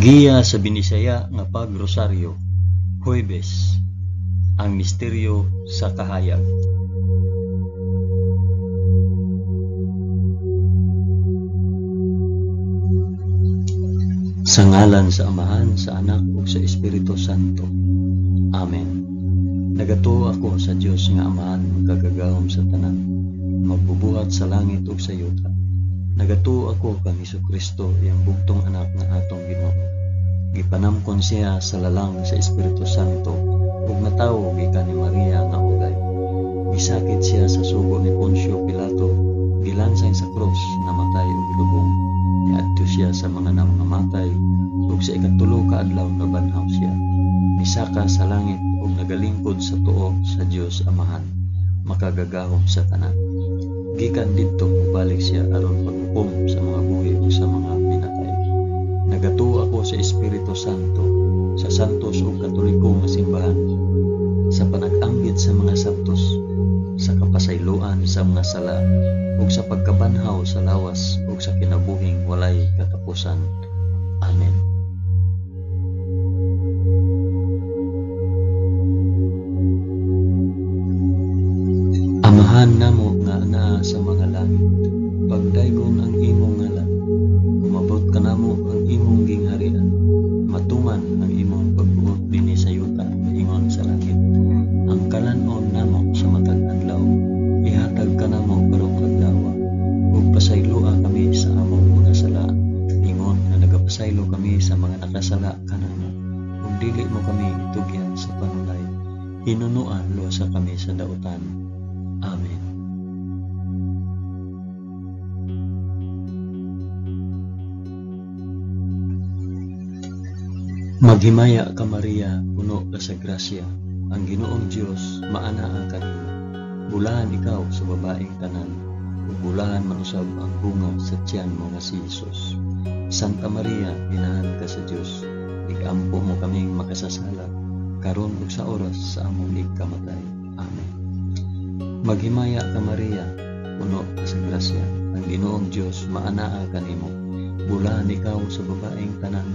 Pagiya sa Binisaya nga pagrosaryo, Huwebes, ang misteryo sa kahayag. Sa ngalan sa Amahan, sa Anak ug sa Espiritu Santo. Amen. Nagatuo ako sa Dios nga Amahan magkagagahom sa tanan, magbubuhat sa langit ug sa yuta. Nagatuo ako kang Hesukristo, iyang bugtong anak nga atong Ginoo. Gipanamkon siya sa lalang sa Espiritu Santo ug natawo gikan ni Maria nga ulay. Gisakit siya sa sugo ni Poncio Pilato, gilansay sa krus, namatay ug gilubong. Niadto siya sa mga namamatay ug sa ikatulo ka adlaw nabanhaw siya. Misaka sa langit ug nagalingkod sa tuo sa Dios Amahan, makagagahom sa tanan. Gikan didto mubalik siya aron paghukom sa mga buhi ug sa mga pinatay. Nagatuo ako sa Espiritu Santo, sa santos ug katoliko nga simbahan, sa panag-anggid sa mga santos, sa kapasayloan sa mga sala, ug sa pagkabanhaw sa lawas ug sa kinabuhing walay katapusan. Amen. Amahan namo nga anaa sa mga langit, pagdaygon ang imong ngalan, umabot ka namo ang imong gingharian, matuman ang imong pagbuot dinhi sa yuta, ingon sa langit. Ang kalanon namo sa matag adlaw, ihatag ka namo karong adlaw, ug pasayloa kami sa among mga sala, ingon nga nagapasaylo kami sa mga nakasala kanamo, ug dili mo kami itugyan sa panulay, hinunuan luwasa kami sa dautan. Amen. Maghimaya ka Maria, puno ka sa grasya, ang Ginoong Dios maana ang kanimo. Bulahan ikaw sa babaeng tanan, ug bulahan manusab ang bunga sa tiyan mo nga si Jesus. Santa Maria, inahan ka sa Dios, igampo mo kaming makasasala, karon ug sa oras sa among ikamatay. Amen. Maghimaya ka Maria, puno ka sa grasya, ang Ginoong Dios maanaa kanimo. Bulahan ikaw sa babaeng tanan,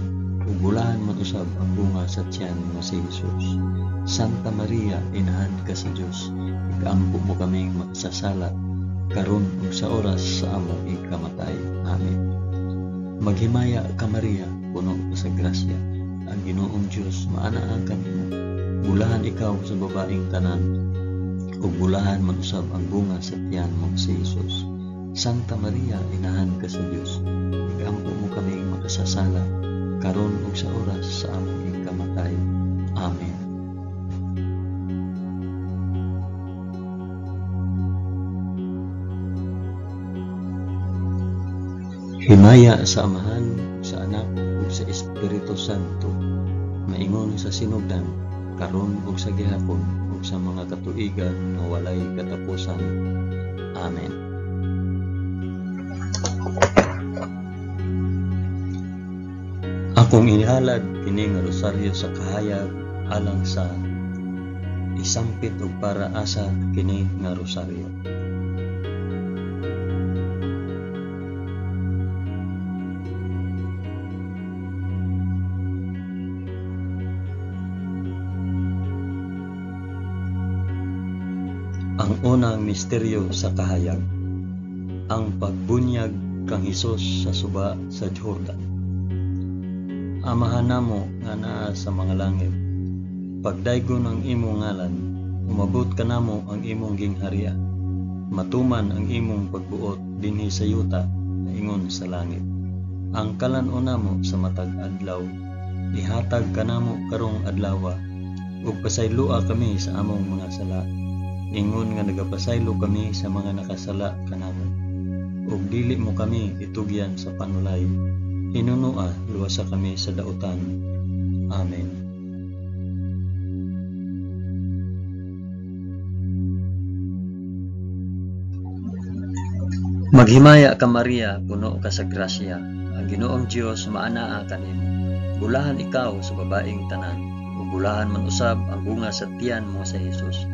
ug bulahan man usab ang bunga sa tiyan nga si Jesus. Santa Maria, inahan ka sa Dios, igampo mo kaming makasasala, karon ug sa oras sa among ikamatay. Amen. Maghimaya ka Maria, puno ka sa grasya, ang Ginoong Dios maanaa kanimo. Bulahan ikaw sa babaeng tanan, ug bulahan man usab ang bunga sa tiyan mo si Jesus. Santa Maria, inahan ka sa Dios, igampo mo kaming makasasala, karon ug sa oras sa among ikamatay. Amen. Himaya sa Amahan, sa Anak ug sa Espiritu Santo, maingon sa sinugdan, karon ug sa gihapon ug sa mga katuigan nga walay katapusan. Amen. Akong inihalad kini nga rosaryo sa kahayag alang sa isampit ug para asa kini nga rosaryo. Ang unang misteryo sa kahayag, ang pagbunyag kang Hesus sa suba sa Jordan. Amahan namo nga naa sa mga langit, pagdaygon ang imong ngalan, umabot ka namo ang imong gingharian, matuman ang imong pagbuot dinhi sa yuta, ingon sa langit. Ang kalanon namo sa matag adlaw, ihatag ka namo karong adlaw, ug pasayloa kami sa among mga sala, ingon nga nagapasaylo kami sa mga nakasala kanamo, ug dili mo kami itugyan sa panulay, hinunua luwasa kami sa dautan. Amen. Maghimaya ka Maria, puno ka sa grasya, ang Ginoong Dios maanaa kanimo. Bulahan ikaw sa babaeng tanan, ug bulahan man usab ang bunga sa tiyan mo sa Jesus.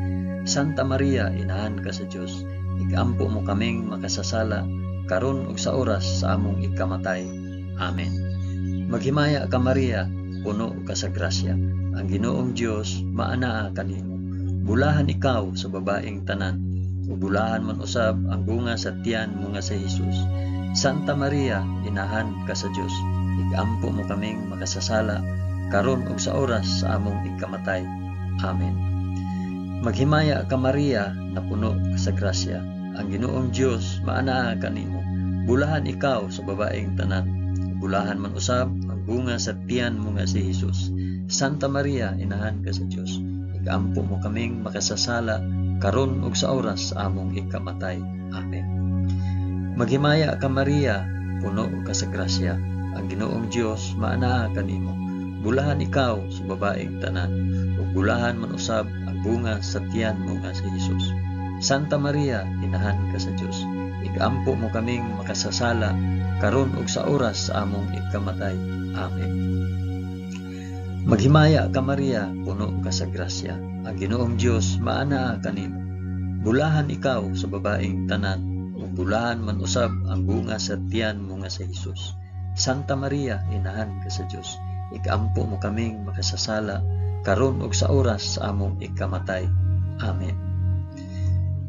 Santa Maria, inahan ka sa Dios, igampo mo kaming makasasala, karon ug sa oras sa among ikamatay. Amen. Maghimaya ka Maria, puno ka sa grasya. Ang Ginoong Dios maanaa kanimo. Bulahan ikaw sa babaeng tanan, ug bulahan man usab ang bunga sa tiyan mo nga si Jesus. Santa Maria, inahan ka sa Dios, igampo mo kaming makasasala karon ug sa oras sa among ikamatay. Amen. Maghimaya ka Maria, na puno ka sa grasya. Ang Ginoong Dios maanaa kanimo. Bulahan ikaw sa babaeng tanan, bulahan man usab ang bunga sa tiyan mo nga si Jesus. Santa Maria, inahan ka sa Dios, igampo mo kaming makasasala karon ug sa oras sa among ikamatay. Amen. Maghimaya ka Maria, puno ka sa grasya. Ang Ginoong Dios maanaa kanimo. Bulahan ikaw sa babaeng tanan, ug bulahan man usab ang bunga sa tiyan mo nga si Jesus. Santa Maria, inahan ka sa Dios, igampo mo kaming makasasala karon ug sa oras sa among ikamatay. Amen. Maghimaya ka Maria, puno ka sa grasya. Ang Ginoong Dios maanaa kanimo. Bulahan ikaw sa babaeng tanan, ug bulahan man usab ang bunga sa tiyan mo nga si Jesus. Santa Maria, inahan ka sa Dios, igampo mo kaming makasasala karon ug sa oras sa among ikamatay. Amen.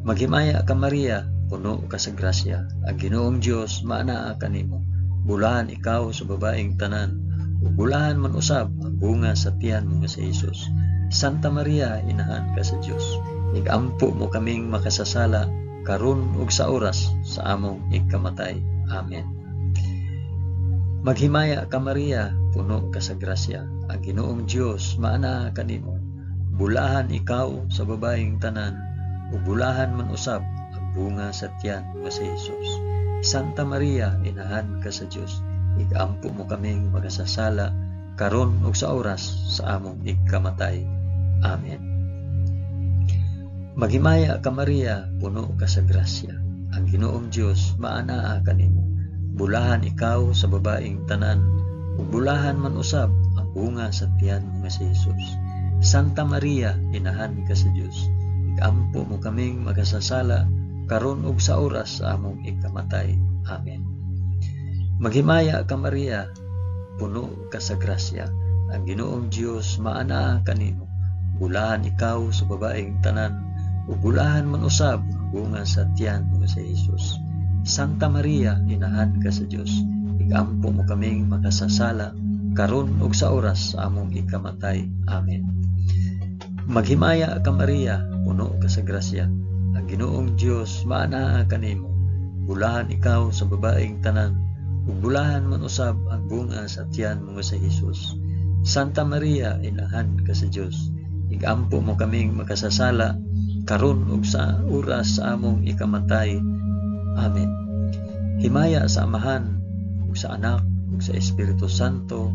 Maghimaya ka Maria, puno ka sa grasya. Ang Ginoong Dios maanaa kanimo. Bulahan ikaw sa babaeng tanan, ug bulahan man usab ang bunga sa tiyan mo nga si Jesus. Santa Maria, inahan ka sa Dios, igampo mo kaming makasasala karon ug sa oras sa among ikamatay. Amen. Maghimaya ka Maria, puno ka sa grasya. Ang Ginoong Dios maanaa kanimo. Bulahan ikaw sa babaeng tanan, ug bulahan man usab ang bunga sa tiyan mo si Jesus. Santa Maria, inahan ka sa Dios, igampo mo kaming makasasala karon ug sa oras sa among ikamatay. Amen. Maghimaya ka Maria, puno ka sa grasya. Ang Ginoong Dios maanaa kanimo. Bulahan ikaw sa babaeng tanan, ug bulahan man usab ang bunga sa tiyan mo si Jesus. Santa Maria, inahan ka sa Dios, igampo mo kaming makasasala karon ug sa oras sa among ikamatay. Amen. Maghimaya ka Maria, puno ka sa grasya. Ang Ginoong Dios maanaa kanimo. Bulahan ikaw sa babaeng tanan, ug bulahan man usab ang bunga sa tiyan mo si Jesus. Santa Maria, inahan ka sa Dios, igampo mo kaming makasasala karon ug sa oras sa among ikamatay. Amen. Maghimaya ka Maria, puno ka sa grasya. Ang Ginoong Dios maanaa kanimo. Bulahan ikaw sa babaeng tanan, ug bulahan man usab ang bunga sa tiyan mo sa Jesus. Santa Maria, inahan ka sa Dios, igampo mo kaming makasasala karon ug sa oras sa among ikamatay. Amen. Himaya sa Amahan, ug sa Anak, ug sa Espiritu Santo,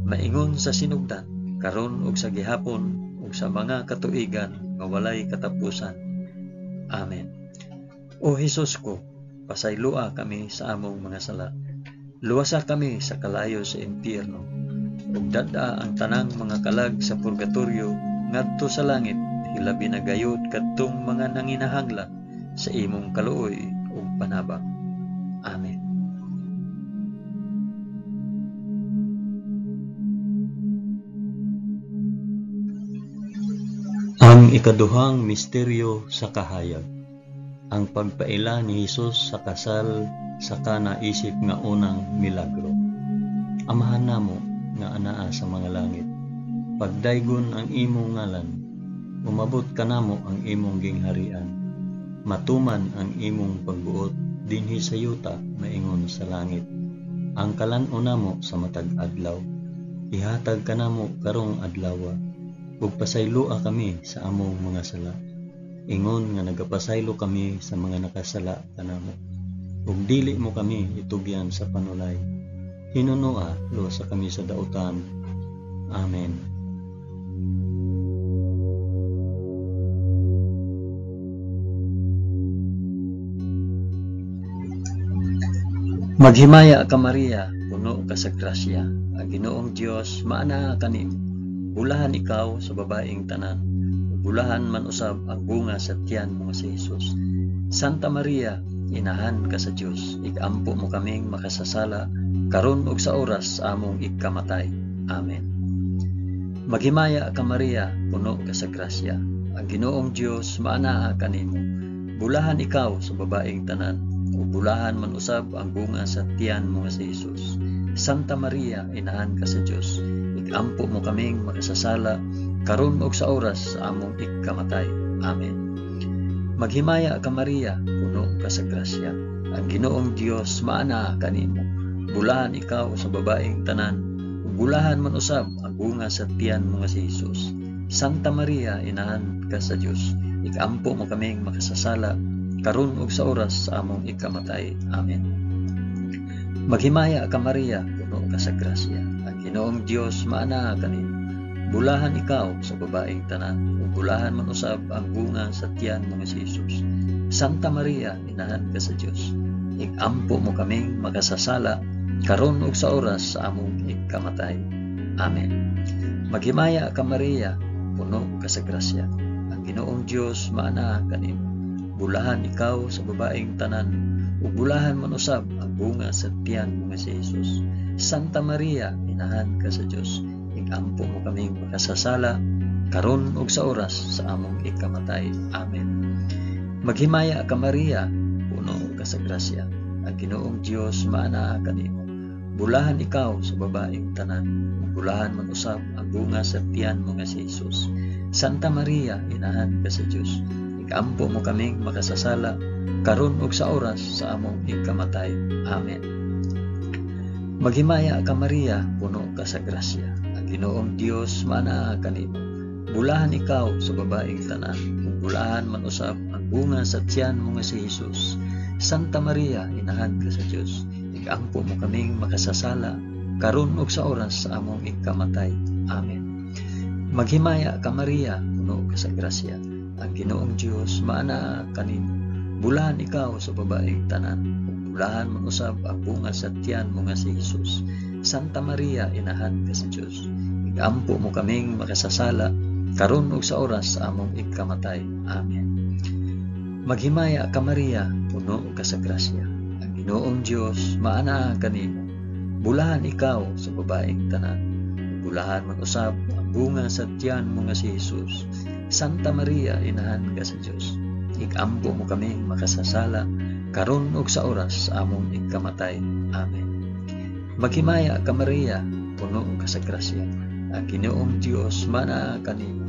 maingon sa sinugdan, karon ug sa gihapon, ug sa mga katuigan nga walay katapusan. Amen. O Hesus ko, pasaylua kami sa among mga sala. Luwasa kami sa kalayo sa impyerno, ug dada ang tanang mga kalag sa purgatorio ngadto sa langit, hilabi na gayud kadtong mga nanginahanglan sa imong kaluoy ug panabang. Amen. Ang ikaduhang misteryo sa kahayag, ang pagpaila ni Hesus sa kasal sa kanaisip nga unang milagro. Amahan namo nga anaa sa mga langit, pagdaygon ang imong ngalan, umabot kanamo ang imong gingharian, matuman ang imong pagbuot dinhi sa yuta maingon sa langit. Ang kalan-o namo sa matag adlaw, ihatag kanamo karong adlawa, ug pasaylua kami sa among mga sala. Ingon nga nagapasaylo kami sa mga nakasala kanamo, ug dili mo kami itugyan sa panulay. Hinunoa luwasa kami sa dautan. Amen. Maghimaya ka Maria, puno ka sa grasya. Ang Ginoong Dios maanaa kanimo. Bulahan ikaw sa babaeng tanan, bulahan man usab ang bunga sa tiyan mo si Jesus. Santa Maria, inahan ka sa Dios, igampo mo kaming makasasala, karon ug sa oras sa among ikamatay. Amen. Maghimaya ka Maria, puno ka sa grasya. Ang Ginoong Dios maanaa kanimo. Bulahan ikaw sa babaeng tanan, ug bulahan man usab ang bunga sa tiyan mo nga si Jesus. Santa Maria, inahan ka sa Dios, igampo mo kaming makasasala, karon ug sa oras sa among ikamatay. Amen. Maghimaya ka Maria, puno ka sa grasya. Ang Ginoong Dios maanaa kanimo. Bulahan ikaw sa babaeng tanan, bulahan man usab ang bunga sa tiyan mo nga si Jesus. Santa Maria, inahan ka sa Dios, igampo mo kaming makasasala, karon ug sa oras sa among ikamatay. Amen. Maghimaya ka Maria, puno ka sa grasya. Ang Ginoong Dios maanaa kanimo. Bulahan ikaw sa babaeng tanan, ug bulahan man usab ang bunga sa tiyan mo nga si Jesus. Santa Maria, inahan ka sa Dios, igampo mo kaming makasasala, karon ug sa oras sa among ikamatay. Amen. Maghimaya ka Maria, puno ka sa grasya. Ang Ginoong Dios maanaa kanimo. Bulahan ikaw sa babaeng tanan, ug bulahan man usab ang bunga sa tiyan mo nga si Jesus. Santa Maria, inahan ka sa Dios, igampo mo kaming makasasala, karon ug sa oras sa among ikamatay. Amen. Maghimaya ka Maria, puno ka sa grasya. Ang Ginoong Dios maanaa kanimo. Bulahan ikaw sa babaeng tanan, bulahan man usab ang bunga sa tiyan mo nga si Jesus. Santa Maria, inahan ka sa Dios, igampo mo kaming makasasala, karon ug sa oras sa among ikamatay. Amen. Maghimaya ka Maria, puno ka sa grasya. Ang Ginoong Dios maanaa kanimo. Bulahan ikaw sa babaeng tanan, bulahan man usab ang bunga sa tiyan mo nga si Jesus. Santa Maria, inahan ka sa Dios, igampo mo kaming makasasala, karon ug sa oras sa among ikamatay. Amen. Maghimaya ka Maria, puno ka sa grasya. Ang Ginoong Dios maanaa kanimo. Bulahan ikaw sa babaeng tanan, bulahan man usab ang bunga sa tiyan mo nga si Jesus. Santa Maria, inahan ka sa Dios, igampo mo kaming makasasala, karon ug sa oras sa among ikamatay. Amen. Maghimaya ka Maria, puno ka sa grasya. Ang Ginoong Dios maanaa kanimo. Bulahan ikaw sa babaeng tanan, bulahan man usab ang bunga sa tiyan mo nga si Jesus. Santa Maria, inahan ka sa Dios, igampo mo kaming makasasala, karon ug sa oras sa among ikamatay. Amen. Maghimaya ka Maria, puno ka sa grasya. Ang Ginoong Dios maanaa kanimo.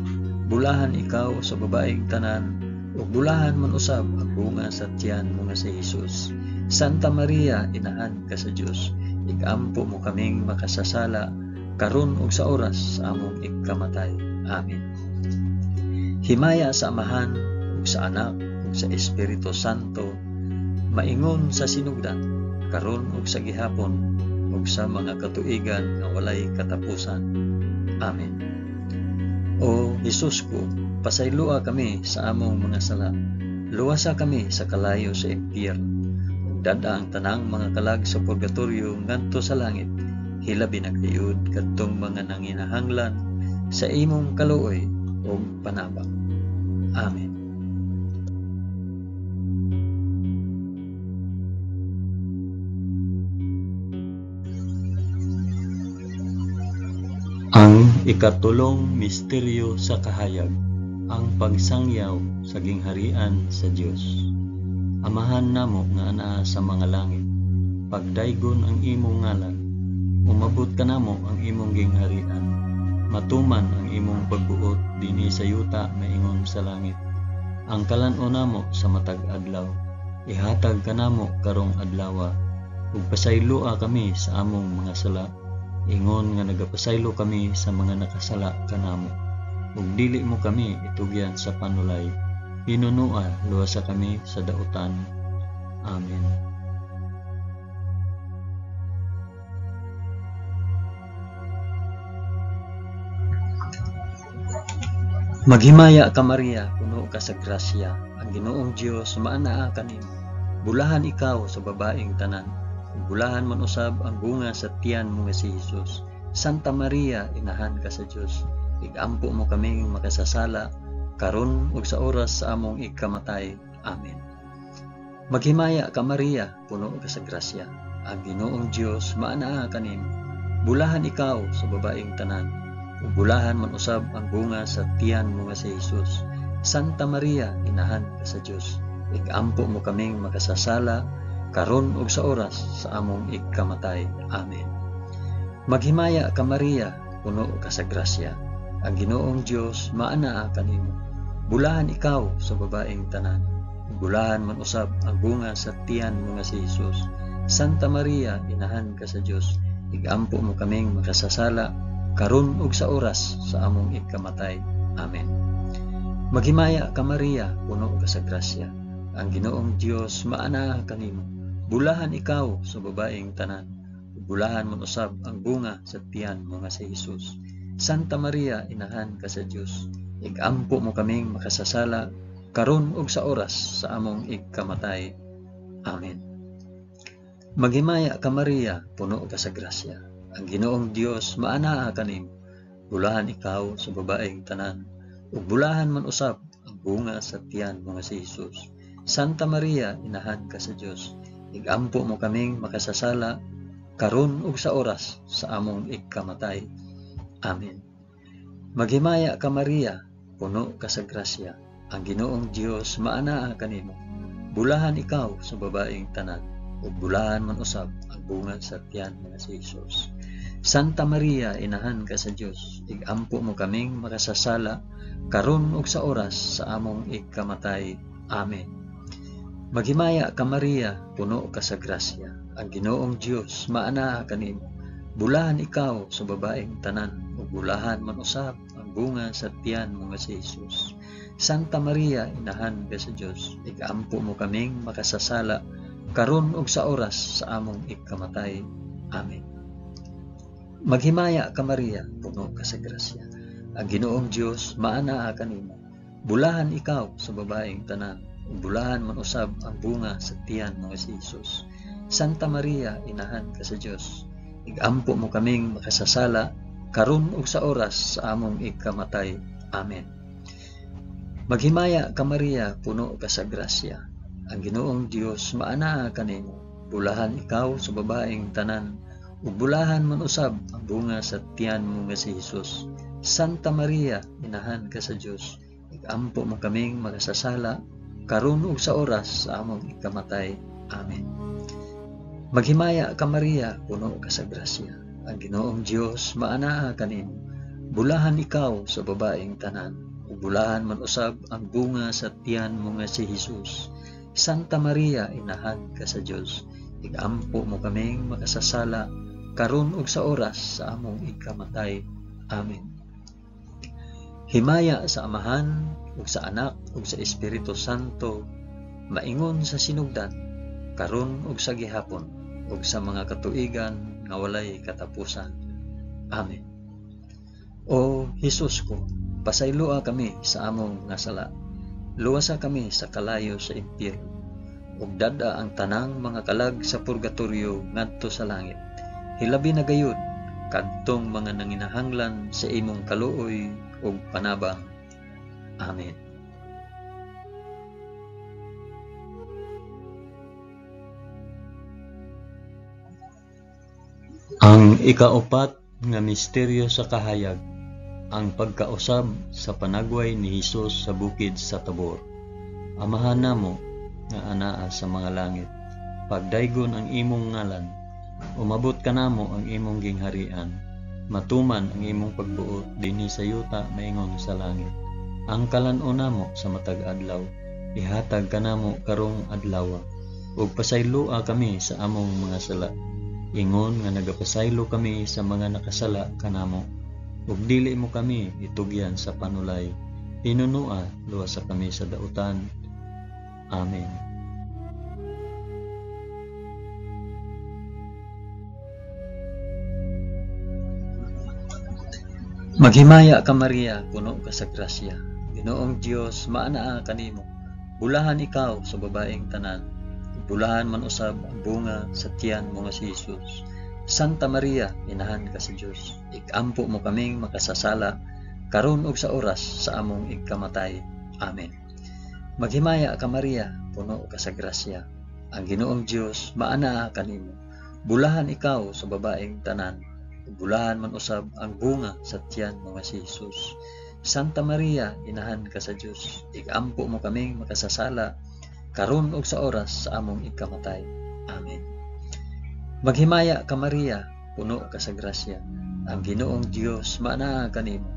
Bulahan ikaw sa babaeng tanan, ug bulahan man usab ang bunga sa tiyan mo nga si Jesus. Santa Maria, inahan ka sa Dios, igampo mo kaming makasasala, karon ug sa oras sa among ikamatay. Amen. Himaya sa Amahan, ug sa Anak, ug sa Espiritu Santo, maingon sa sinugdan, karon ug sa gihapon, ug sa mga katuigan nga walay katapusan. Amen. O Jesus ko, pasaylua kami sa among mga sala, luwasa kami sa kalayo sa impyerno, ug dada ang tanang mga kalag sa purgatorio ngadto sa langit, hilabi na kayud kadtong mga nanginahanglan sa imong kaluoy ug panabang. Amen. Ang ikatulong misteryo sa kahayag, ang pagsangyaw sa gingharian sa Dios. Amahan namo nga anaa sa mga langit, pagdaygon ang imong ngalan, umabot ka namo ang imong gingharian, matuman ang imong pagbuot dinhi sa yuta maingon sa langit. Ang kalan-o namo sa matag adlaw, ihatag ka namo karong adlaw, ug pasaylua kami sa among mga sala, ingon nga nagapasaylo kami sa mga nakasala kanamo, ug dili mo kami itugyan sa panulay, hinunua luwasa kami sa dautan. Amen. Maghimaya ka Maria, puno ka sa grasya. Ang Ginoong Dios maanaa kanimo. Bulahan ikaw sa babaeng tanan, bulahan man usab ang bunga sa tiyan mo nga si Jesus. Santa Maria, inahan ka sa Dios, igampo mo kaming makasasala, karon ug sa oras sa among ikamatay. Amen. Maghimaya ka Maria, puno ka sa grasya. Ang Ginoong Dios maanaa kanimo. Bulahan ikaw sa babaeng tanan, ug bulahan man usab ang bunga sa tiyan mo nga si Jesus. Santa Maria, inahan ka sa Dios, igampo mo kaming makasasala karon ug sa oras sa among ikamatay. Amen. Maghimaya ka Maria, puno ka sa grasya. Ang Ginoong Dios maanaa kanimo. Bulahan ikaw sa babaeng tanan, ug bulahan man usab ang bunga sa tiyan mo nga si Jesus. Santa Maria, inahan ka sa Dios, igampo mo kaming makasasala karon ug sa oras sa among ikamatay. Amen. Maghimaya ka Maria, puno ka sa grasya. Ang Ginoong Dios maanaa kanimo. Bulahan ikaw sa babaeng tanan, ug bulahan man usab ang bunga sa tiyan mo nga si Jesus. Santa Maria, inahan ka sa Dios, igampo mo kaming makasasala karon ug sa oras sa among ikamatay. Amen. Maghimaya ka Maria, puno ka sa grasya. Ang Ginoong Dios maanaa kanimo. Bulahan ikaw sa babaeng tanan, ug bulahan man usab ang bunga sa tiyan mo nga si Jesus. Santa Maria, inahan ka sa Dios, igampo mo kaming makasasala karon ug sa oras sa among ikamatay. Amen. Maghimaya ka Maria, puno ka sa grasya. Ang Ginoong Dios maanaa kanimo. Bulahan ikaw sa babaeng tanan, ug bulahan man usab ang bunga sa tiyan nga si Jesus. Santa Maria, inahan ka sa Dios, igampo mo kaming makasasala karon ug sa oras sa among ikamatay. Amen. Maghimaya ka Maria, puno ka sa grasya. Ang Ginoong Dios maanaa kanimo. Bulahan ikaw sa babaeng tanan, ug bulahan man usab ang bunga sa tiyan mo nga si Jesus. Santa Maria, inahan ka sa Dios, igampo mo kaming makasasala karon ug sa oras sa among ikamatay. Amen. Maghimaya ka Maria, puno ka sa grasya. Ang Ginoong Dios maanaa kanimo. Bulahan ikaw sa babaeng tanan, ug bulahan man usab ang bunga sa tiyan mo nga si Jesus. Santa Maria, inahan ka sa Dios, igampo mo kaming makasasala karon ug sa oras sa among ikamatay. Amen. Maghimaya ka Maria, puno ka sa grasya. Ang Ginoong Dios maanaa kanimo. Bulahan ikaw sa babaeng tanan, ug bulahan man usab ang bunga sa tiyan mo nga si Jesus. Santa Maria, inahan ka sa Dios, igampo mo kaming makasasala karon ug sa oras sa among ikamatay. Amen. Maghimaya ka Maria, puno ka sa grasya. Ang Ginoong Dios maanaa kanimo. Bulahan ikaw sa babaeng tanan, ug bulahan man usab ang bunga sa tiyan mo nga si Jesus. Santa Maria, inahan ka sa Dios, igampo mo kaming makasasala karon ug sa oras sa among ikamatay. Amen. Himaya sa Amahan ug sa Anak ug sa Espiritu Santo, maingon sa sinugdan, karon ug sa gihapon, ug sa mga katuigan nga walay katapusan. Amen. O Jesus ko, pasayloa kami sa among nga sala. Luwasa kami sa kalayo sa impyerno, ug dada ang tanang mga kalag sa purgatorio ngadto sa langit. Hilabi na gayud kadtong mga nanginahanglan sa imong kaluoy ug panabang. Amen. Ang ikaapat nga misteryo sa kahayag, ang pagkausab sa panagway ni Hesus sa bukid sa Tabor. Amahan namo nga anaa sa mga langit, pagdaygon ang imong ngalan, umabot ka namo ang imong gingharian, matuman ang imong pagbuot dinhi sa yuta maingon sa langit. Ang kalan-on namo sa matag adlaw, ihatag ka namo karong adlaw, ug pasayloa kami sa among mga sala, ingon nga nagapasaylo kami sa mga nakasala kanamo. Ug dili mo kami itugyan sa panulay, tinunua luwasa kami sa dautan. Amen. Maghimaya ka Maria, puno ka sa grasya. Ginoong Dios maanaa kanimo. Bulahan ikaw sa babaeng tanan, bulahan man usab ang bunga sa tiyan mo nga si Jesus. Santa Maria, inahan ka sa Dios, igampo mo kaming makasasala karon ug sa oras sa among ikamatay. Amen. Maghimaya ka Maria, puno ka sa grasya. ang Ginoong Dios maanaa kanimo. Bulahan ikaw sa babaeng tanan, ug bulahan man usab ang bunga sa tiyan mo nga si Jesus. Santa Maria, inahan ka sa Dios, igampo mo kaming makasasala karon ug sa oras sa among ikamatay. Amen. Maghimaya ka Maria, puno ka sa grasya, ang Ginoong Dios maanaa kanimo.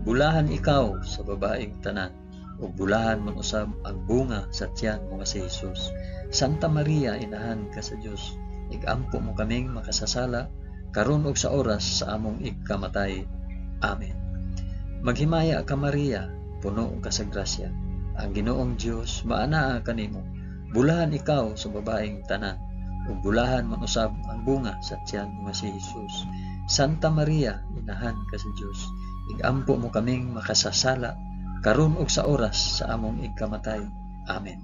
Bulahan ikaw sa babaeng tanan, ug bulahan man usab ang bunga sa tiyan mo nga si Jesus. Santa Maria, inahan ka sa Dios, igampo mo kaming makasasala karon ug sa oras sa among ikamatay. Amen. Maghimaya ka Maria, puno ka sa grasya, ang Ginoong Dios maanaa kanimo. Bulahan ikaw sa babaeng tanan, ug bulahan man usab ang bunga sa tiyan mo nga si Jesus. Santa Maria, inahan ka sa Dios, igampo mo kaming makasasala karon ug sa oras sa among ikamatay. Amen.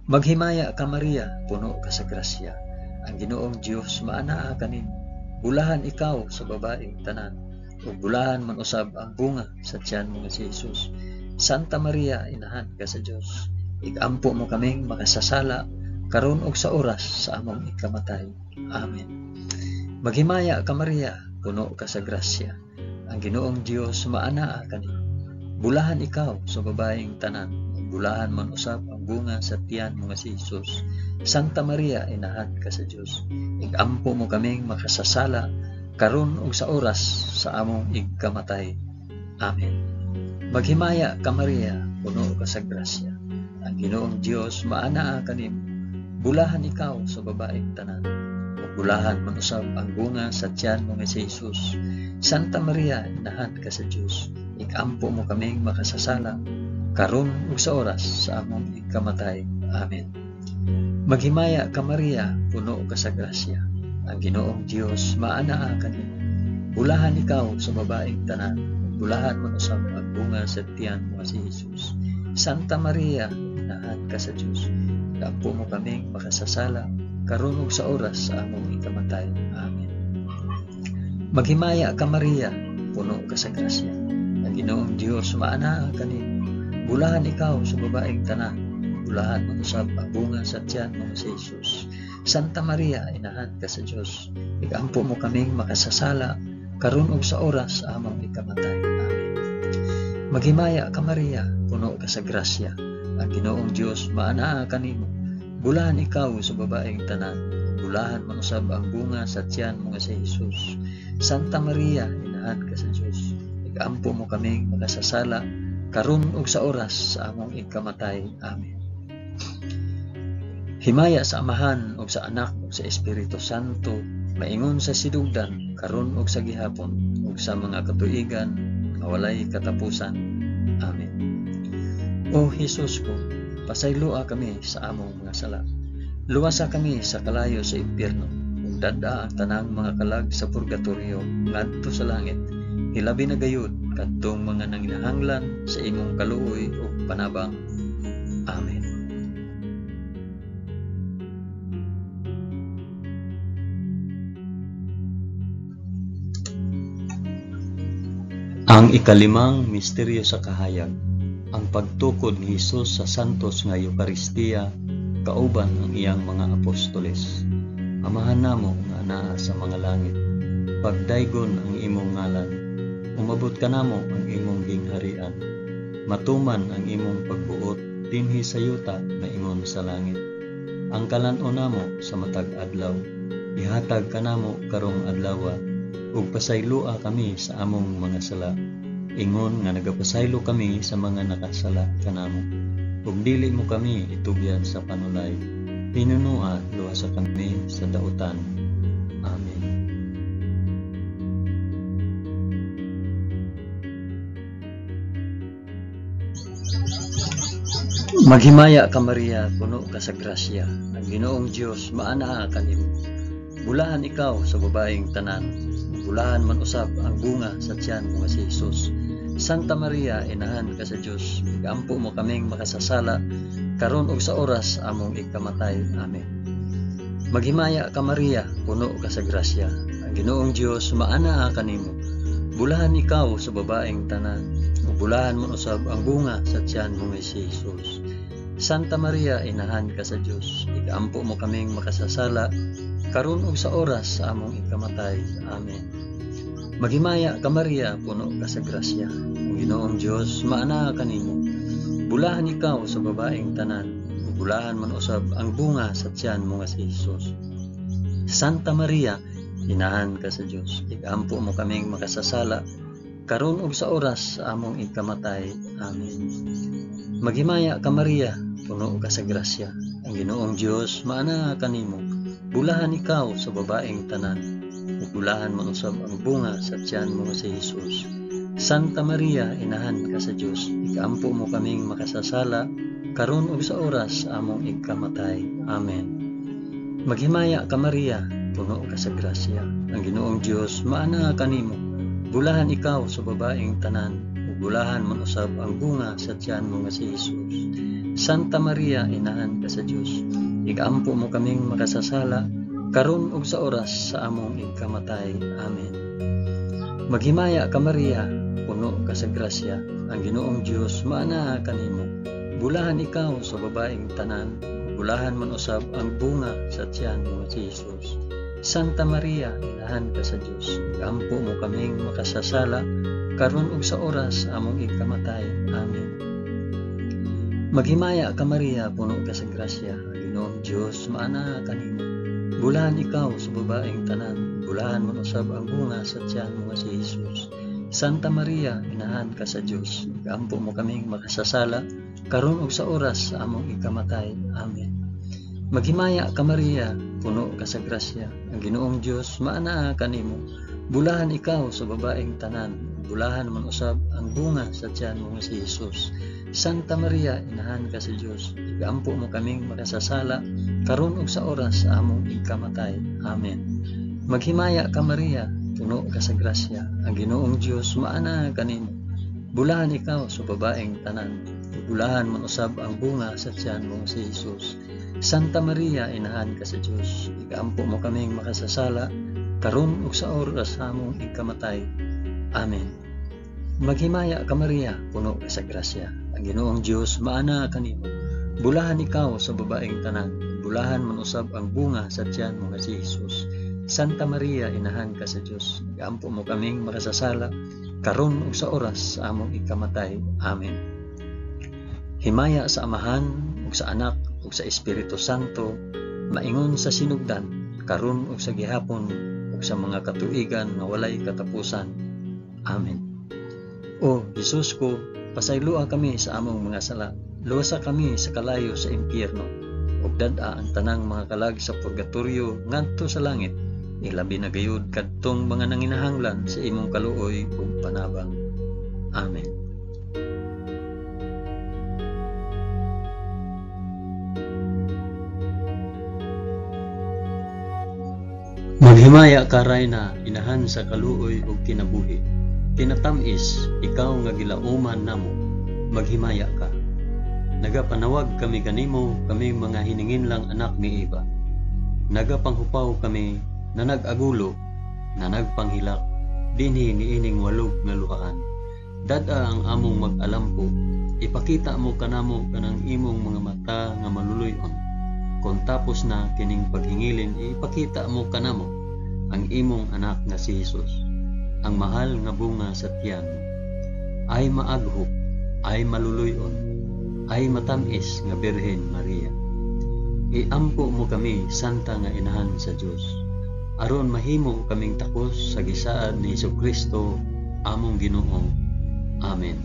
Maghimaya ka Maria, puno ka sa grasya, ang Ginoong Dios maanaa kanimo. Bulahan ikaw sa babaeng tanan, ug bulahan man usab ang bunga sa tiyan mo nga si Jesus. Santa Maria, inahan ka sa Dios, igampo mo kaming makasasala karon ug sa oras sa among ikamatay. Amen. Maghimaya ka Maria, puno ka sa grasya, ang Ginoong Dios maanaa kanimo. Bulahan ikaw sa babaeng tanan, bulahan man usab ang bunga sa tiyan mo nga si Jesus. Santa Maria, inahan ka sa Dios, igampo mo kaming makasasala karon ug sa oras sa among ikamatay. Amen. Maghimaya ka Maria, puno ka sa grasya, ang Ginoong Dios maanaa kanimo. Bulahan ikaw sa babaeng tanan, ug bulahan man usab ang bunga sa tiyan mo nga si Jesus. Santa Maria, inahan ka sa Dios, igampo mo kaming makasasala karon ug sa oras sa among ikamatay. Amen. Maghimaya ka Maria, puno ka sa grasya, ang Ginoong Dios maanaa kanimo. Bulahan ikaw sa babaeng tanan, bulahan man usab ang bunga sa tiyan mo nga si Jesus. Santa Maria, inahan ka sa Dios, igampo mo kaming makasasala karon ug sa oras sa among ikamatay. Amen. Maghimaya ka Maria, puno ka sa grasya, ang Ginoong Dios maanaa kanimo. Bulahan ikaw sa babaeng tanan, bulahan man usab ang bunga sa tiyan mo nga si Jesus. Santa Maria, inahan ka sa Dios, igampo mo kaming makasasala karon ug sa oras sa among ikamatay. Amen. Maghimaya ka Maria, puno ka sa grasya, ang Ginoong Dios maanaa kanimo. Bulahan ikaw sa babaeng tanan, bulahan man usab ang bunga sa tiyan mo nga si Jesus. Santa Maria, inahan ka sa Dios, igampo mo kaming makasasala karon ug sa oras sa among ikamatay. Amen. Himaya sa Amahan ug sa Anak ug sa Espiritu Santo, maingon sa sidugdan karon ug sa gihapon ug sa mga katuigan nga walay katapusan. Amen. O Jesus ko, pasayloa kami sa among mga sala. Luwasa kami sa kalayo sa impyerno, ug dada ang tanang mga kalag sa purgatorio ngadto sa langit. Hilabi na gayud kadtong mga nanginahanglan sa imong kaluoy ug panabang. Amen. Ang ikalimang misteryo sa kahayag, ang pagtukod ni Hesus sa santos nga Eucharistia kauban ang iyang mga apostoles. Amahan namo nga naa sa mga langit, pagdaygon ang imong ngalan, umabot ka namo ang imong gingharian, matuman ang imong pagbuot dinhi sa yuta na ingon sa langit. Ang kalan-on namo sa matag adlaw, ihatag ka namo karong adlaw, ug pasayloa kami sa among mga sala, ingon nga nagapasaylo kami sa mga nakasala kanamo, ug dili mo kami itugyan sa panulay, pinunua luwasa kami sa dautan. Amen. Maghimaya ka Maria, puno ka sa grasya, ang Ginoong Dios maanaa kanimo. Bulahan ikaw sa babaeng tanan, bulahan man usab ang bunga sa tiyan mo nga si Jesus. Santa Maria, inahan ka sa Dios, igampo mo kaming makasasala karon ug sa oras among ikamatay. Amen. Maghimaya ka Maria, puno ka sa grasya, ang Ginoong Dios maanaa kanimo. Bulahan ikaw sa babaeng tanan, ug bulahan man usab ang bunga sa tiyan mo nga si Jesus. Santa Maria, inahan ka sa Dios, igampo mo kaming makasasala, karon ug sa oras sa among ikamatay. Amen. Maghimaya ka Maria, puno ka sa grasya. Ang Ginoong Dios maana kanimo. Bulahan ikaw sa babaeng tanan, ug bulahan man usab ang bunga sa tiyan mo nga si Hesus. Santa Maria, inahan ka sa Dios, igampo mo kaming makasasala, karon ug sa oras sa among ikamatay. Amen. Maghimaya ka Maria, puno ka sa grasya. Ang Ginoong Dios maana kanimo. Bulahan ikaw sa babaeng tanan, ug bulahan man usab ang bunga sa tiyan mo nga si Hesus. Santa Maria, inahan ka sa Dios, igampo mo kaming makasasala, karon ug sa oras sa among ikamatay. Amen. Maghimaya ka Maria, puno ka sa grasya. Ang Ginoong Dios maana kanimo. Bulahan ikaw sa babaeng tanan, bulahan man usab ang bunga sa tiyan mo nga si Hesus. Santa Maria, inahan ka sa Dios, igampo mo kaming makasasala, karon ug sa oras sa among ikamatay. Amen. Maghimaya ka Maria, puno ka sa grasya. Ang Ginoong Dios maana kanimo. Bulahan ikaw sa babaeng tanan, bulahan man usab ang bunga sa tiyan mo nga si Hesus. Santa Maria, inahan ka sa Dios, igampo mo kaming makasasala, karon ug sa oras sa among ikamatay. Amen. Maghimaya ka Maria, puno ka sa grasya. Ang Ginoong Dios maana kanimo. Bulahan ikaw sa babaeng tanan, bulahan man usab ang bunga sa tiyan mo nga si Hesus. Santa Maria, inahan ka sa Dios, igampo mo kaming makasasala, karon ug sa oras sa among ikamatay. Amen. Maghimaya ka Maria, puno ka sa grasya. Ang Ginoong Dios maana kanimo. Bulahan ikaw sa babaeng tanan, bulahan man usab ang bunga sa tiyan mo nga si Hesus. Santa Maria, inahan ka sa Dios, igampo mo kaming makasasala, karon ug sa oras sa among ikamatay. Amen. Maghimaya ka Maria, puno ka sa grasya. Ang Ginoong Dios maana kanimo. Bulahan ikaw sa babaeng tanan, bulahan man usab ang bunga sa tiyan mo nga si Hesus. Santa Maria, inahan ka sa Dios, igampo mo kaming makasasala, karon ug sa oras sa among ikamatay. Amen. Maghimaya ka Maria, puno ka sa grasya. Ang Ginoong Dios maana kanimo. Bulahan ikaw sa babaeng tanan, bulahan man usab ang bunga sa tiyan mo nga si Hesus. Santa Maria, inahan ka sa Dios, igampo mo kaming makasasala, karon ug sa oras sa among ikamatay. Amen. Himaya sa Amahan ug sa Anak ug sa Espiritu Santo, maingon sa sinugdan, karon ug sa gihapon ug sa mga katuigan nga walay katapusan. Amen. O Hesus ko, pasayloa kami sa among mga sala, luwasa kami sa kalayo sa impyerno, ug dad-a ang tanang mga kalag sa purgatorio ngadto sa langit, ilabi na gayud kadtong mga nanginahanglan sa imong kaluoy ug panabang. Amen. Maghimaya ka Rayna, inahan sa kaluoy ug kinabuhi. Tinatamis, ikaw nga gilauman namo, maghimaya ka. Nagapanawag kami kanimo, kami mga hiningin lang anak ni Eva. Nagapanghupaw kami, na nag-agulo, na nagpanghilak, dinhi niining walog nga luhaan. Dada ang among mag-alampo, ipakita mo kanamo kanang imong mga mata nga maluluyon. Kung tapos na kining paghingilin, ipakita mo kanamo ang imong anak nga si Hesus, ang mahal nga bunga sa tiyan mo. Ay maaghop, ay maluluyon, ay matamis nga Birhen Maria. Iampo mo kami, santa nga inahan sa Dios, aron mahimo kaming takos sa gisaad ni Hesukristo among Ginoo. Amen.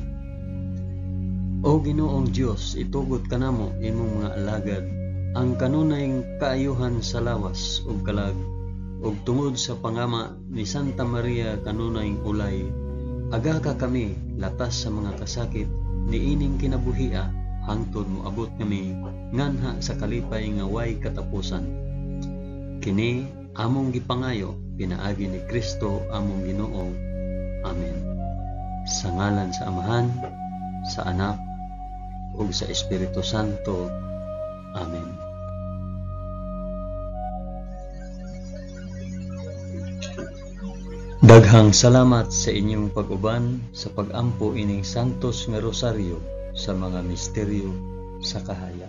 O Ginoong Dios, itugot kanamo imong mga alagad ang kanunayng kaayuhan sa lawas ug kalag, ug tungod sa pangama ni Santa Maria kanunayng ulay, aga ka kami latas sa mga kasakit niining kinabuhia, hangtod moabot kami nganha sa kalipay nga way katapusan. Kini among gipangayo pinaagi ni Kristo among Ginoo. Amen. Sa ngalan sa Amahan, sa Anak, ug sa Espiritu Santo. Amen. Daghang salamat sa inyong pag-uban sa pag-ampo ining santos nga rosaryo sa mga misteryo sa kahaya.